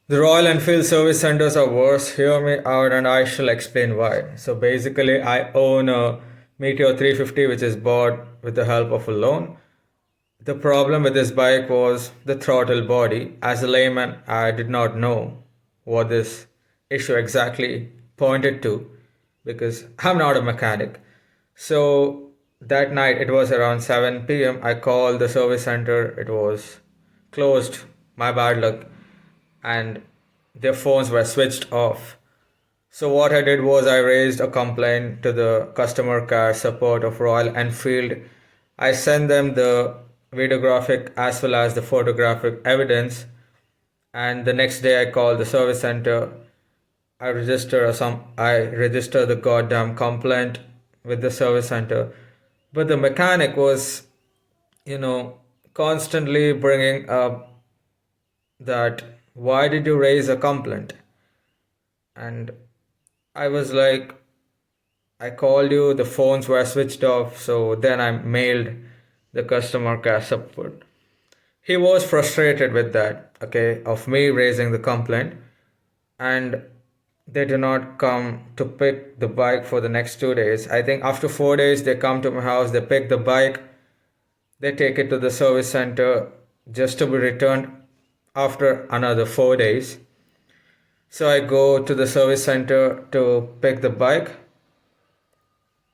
The Royal Enfield service centers are worse. Hear me out and I shall explain why. So basically, I own a Meteor 350 which is bought with the help of a loan. The problem with this bike was the throttle body. As a layman, I did not know what this issue exactly pointed to because I'm not a mechanic. So that night, it was around 7 p.m. I called the service center. It was closed. My bad luck. And their phones were switched off. So what I did was I raised a complaint to the customer care support of Royal Enfield. I sent them the videographic as well as the photographic evidence, and the next day I called the service center. I register the goddamn complaint with the service center, but the mechanic was, you know, constantly bringing up that why did you raise a complaint? And I was like, I called you, the phones were switched off, so then I mailed the customer care support. He was frustrated with that, okay, of me raising the complaint, and they did not come to pick the bike for the next 2 days. I think after 4 days, they come to my house, they pick the bike, they take it to the service center just to be returned after another 4 days. So I go to the service center to pick the bike.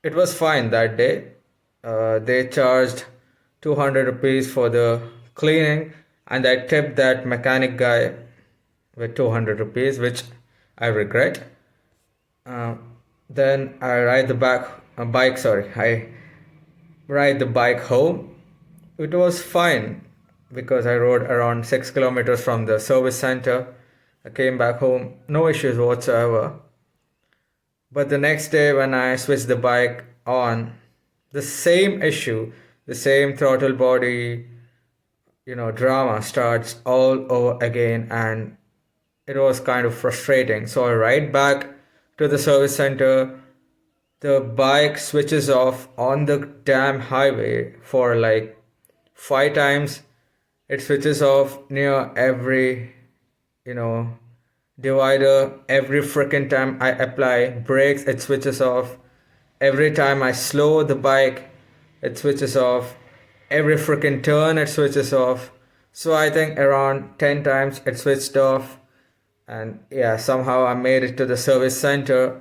It was fine that day. They charged 200 rupees for the cleaning, and I tipped that mechanic guy with 200 rupees, which I regret. Uh, then I ride the bike. Sorry, I ride the bike home. It was fine because I rode around 6 kilometers from the service center. I came back home, no issues whatsoever. But the next day, when I switched the bike on, the same issue, the same throttle body, drama starts all over again, and it was kind of frustrating. So I ride back to the service center. The bike switches off on the damn highway for like 5 times. It switches off near every, you know, divider. Every freaking time I apply brakes, it switches off. Every time I slow the bike, it switches off. Every freaking turn, it switches off. So I think around 10 times it switched off. And yeah, somehow I made it to the service center,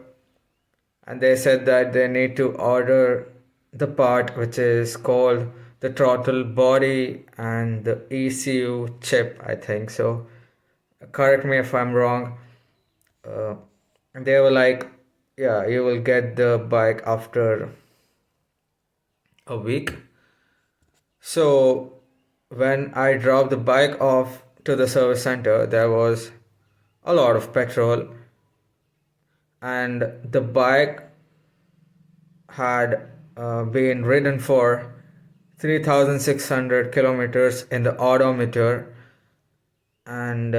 and they said that they need to order the part which is called the throttle body and the ECU chip, I think so. Correct me if I'm wrong. And they were like, yeah, you will get the bike after a week. So when I dropped the bike off to the service center, there was a lot of petrol, and the bike had been ridden for 3,600 kilometers in the odometer. And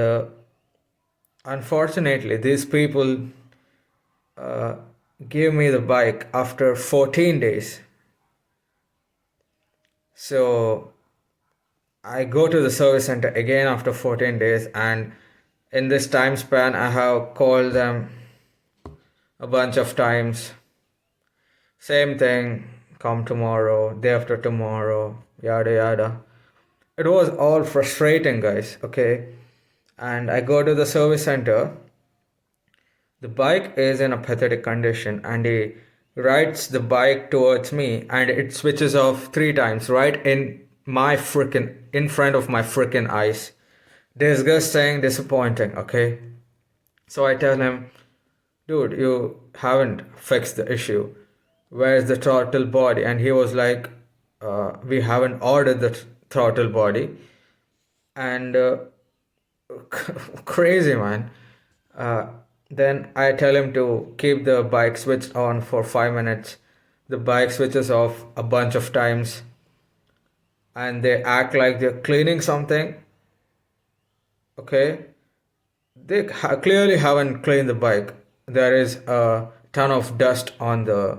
unfortunately, these people uh, gave me the bike after 14 days. So I go to the service center again after 14 days, and in this time span, I have called them a bunch of times. Same thing, come tomorrow, day after tomorrow, yada yada. It was all frustrating, guys, okay? And I go to the service center. The bike is in a pathetic condition, and he rides the bike towards me, and it switches off 3 times right in front of my freaking eyes. Disgusting, disappointing, okay? So I tell him, dude, you haven't fixed the issue. Where's the throttle body? And he was like, we haven't ordered the throttle body. And crazy, man. Uh, then I tell him to keep the bike switched on for 5 minutes. The bike switches off a bunch of times, and they act like they're cleaning something. Okay, they clearly haven't cleaned the bike. There is a ton of dust on the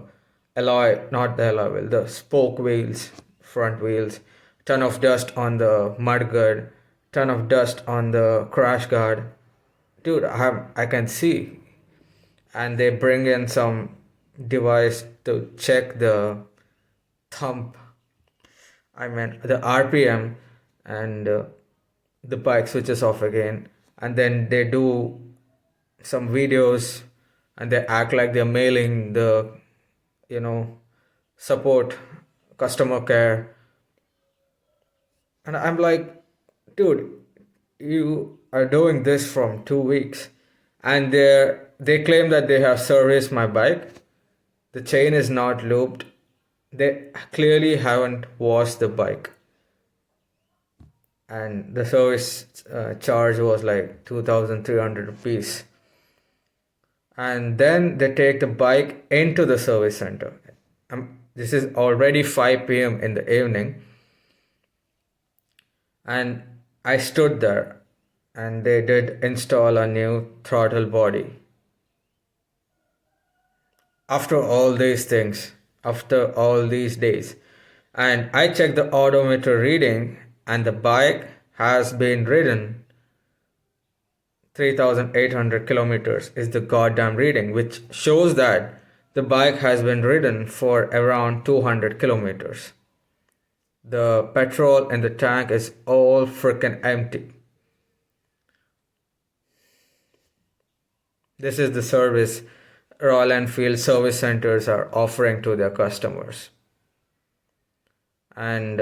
alloy, not the alloy wheel, the spoke wheels, front wheels. Ton of dust on the mudguard. Ton of dust on the crash guard. dude, I can see. And they bring in some device to check the thump, I mean the RPM, and the bike switches off again. And then they do some videos, and they act like they're mailing the, you know, support, customer care. And I'm like, dude, you are doing this from 2 weeks, and they claim that they have serviced my bike. The chain is not looped. They clearly haven't washed the bike, and the service charge was like 2,300 rupees. And then they take the bike into the service center. This is already 5 p.m. in the evening, and I stood there, and they did install a new throttle body. After all these things, after all these days, and I checked the odometer reading, and the bike has been ridden 3,800 kilometers is the goddamn reading, which shows that the bike has been ridden for around 200 kilometers. The petrol in the tank is all freaking empty. This is the service Royal Enfield service centers are offering to their customers. And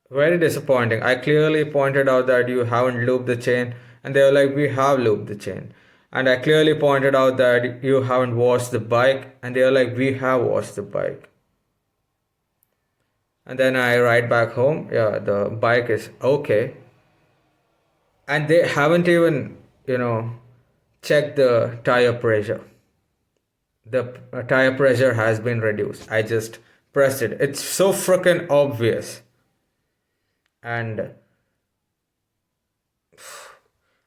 very disappointing. I clearly pointed out that you haven't looped the chain, and they were like, we have looped the chain. And I clearly pointed out that you haven't washed the bike, and they were like, we have washed the bike. And then I ride back home. Yeah, the bike is okay. And they haven't even, checked the tire pressure. The tire pressure has been reduced. I just pressed it. It's so freaking obvious. And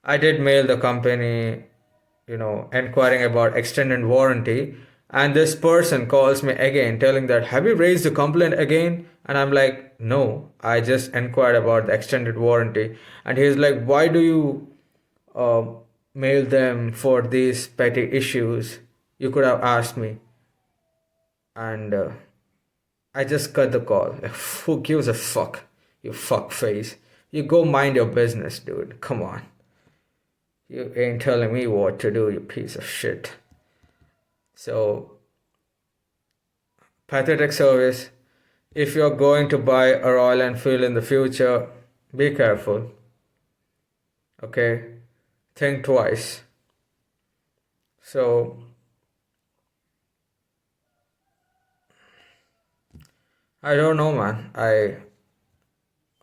I did mail the company, inquiring about extended warranty. And this person calls me again, telling that, have you raised the complaint again? And I'm like, no, I just inquired about the extended warranty. And he's like, why do you mail them for these petty issues? You could have asked me. And I just cut the call. Who gives a fuck? You fuck face. You go mind your business, dude. Come on. You ain't telling me what to do, you piece of shit. So, pathetic service. If you're going to buy a Royal Enfield in the future, be careful. Okay? Think twice. So, I don't know, man. I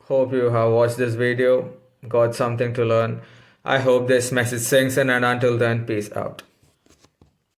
hope you have watched this video, got something to learn. I hope this message sinks in, and until then, peace out.